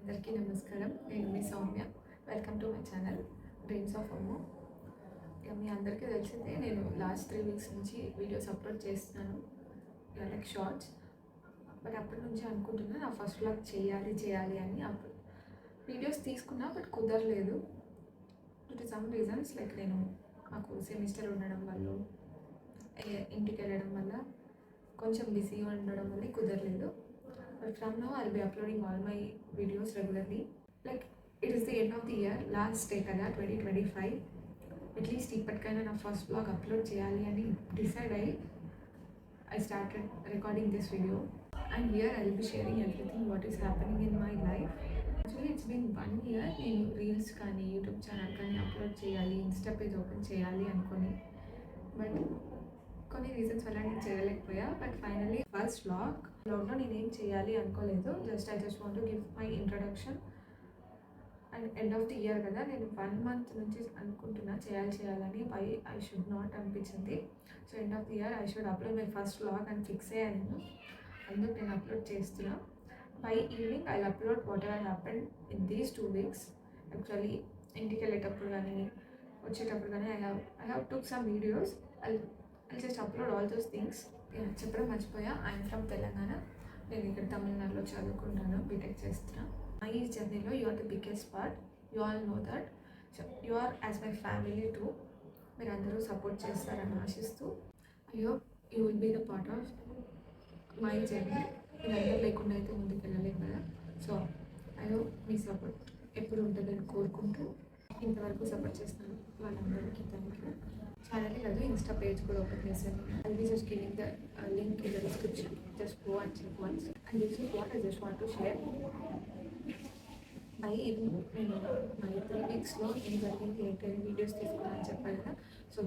అందరికీ నమస్కారం. నేను మీ Soumya. Welcome to my channel dreams of అమ్మో. ఇక మీ అందరికీ తెలిసిందే, నేను లాస్ట్ 3 వీక్స్ నుంచి వీడియోస్ అప్లోడ్ చేస్తున్నాను, లైక్ షార్ట్స్. బట్ అప్పటి నుంచి అనుకుంటున్నా నా ఫస్ట్ వ్లాగ్ చేయాలి అని. అప్పుడు వీడియోస్ తీసుకున్నా బట్ కుదరలేదు due to some reasons. Like నేను మాకు సెమిస్టర్ ఉండడం వల్ల, ఇంటికి వెళ్ళడం వల్ల, కొంచెం బిజీగా ఉండడం వల్ల కుదరలేదు. But from now I'll be uploading all my videos regularly. Like it is the end of the year, last day kada 2025. At least ippatikaina na first vlog upload cheyali ani decide I started recording this video, and here I'll be sharing everything what is happening in my life. Actually it's been 1 year నేను reels కానీ YouTube channel కానీ upload చేయాలి, Insta page open చేయాలి అనుకొని, but కొన్ని reasons వల్ల నేను చేయలేకపోయా. But finally first వ్లాగ్లో నేనేం చేయాలి అనుకోలేదు. I just want to give my introduction. And end of the year కదా, నేను 1 మంత్ నుంచి అనుకుంటున్నా చేయాలని. ఐ షుడ్ నాట్ అనిపించింది. So end of the year I should upload my first vlog అని ఫిక్స్ అయ్యాను నేను. అందుకు నేను అప్లోడ్ చేస్తున్నా. By evening I upload what ever happen in these 2 weeks. Actually ఇంటికి వెళ్ళేటప్పుడు కానీ వచ్చేటప్పుడు కానీ I have took some videos. I'll just upload all those things. చెప్పడం మర్చిపోయా, ఐఎమ్ ఫ్రమ్ తెలంగాణ. నేను ఇక్కడ తమిళనాడులో చదువుకుంటాను, బీటెక్ చేస్తున్నా. ఈ జర్నీలో you are the biggest part. You all know that. So you are as my family too. మీరు అందరూ సపోర్ట్ చేస్తారని ఆశిస్తూ, I hope you will be the part of my journey. మీరందరూ లేకుండా అయితే ముందుకు వెళ్ళలేము కదా. సో ఐ హోప్ మీ సపోర్ట్ ఎప్పుడు ఉంటుందని కోరుకుంటూ, ఇంతవరకు సపోర్ట్ చేస్తున్నాను వాళ్ళందరికీ థ్యాంక్ యూ. ఛానల్ కాదు, ఇన్స్టా పేజ్ కూడా ఓపెన్ చేశాను. I'll be just giving the link in the description. Just go and check once. And this is what I just want to share. నేను మై 3 వీక్స్లో ఏం జరిగింది ఏంటంటే వీడియోస్ తీసుకున్నాను చెప్పాను కదా. So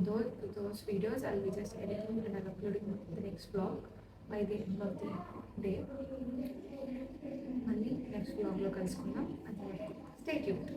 those videos I'll be just editing and uploading the next blog by the end of the day. మళ్ళీ next బ్లాగ్లో కలుసుకుందాం. అంతవరకు స్టే ట్యూన్డ్.